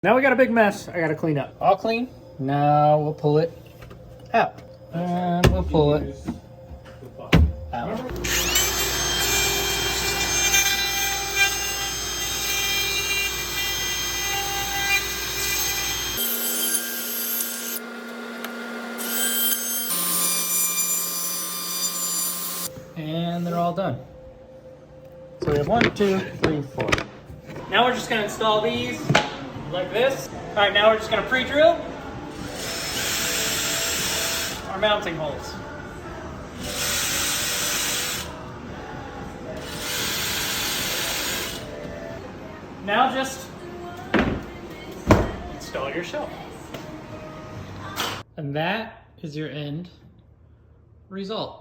Now we got a big mess I gotta clean up. All clean. Now we'll pull it out. And we'll pull it out. And they're all done. So we have 1, 2, 3, 4. Now we're just gonna install these like this. All right, now we're just gonna pre-drill our mounting holes. Now just install your shelf. And that is your end result.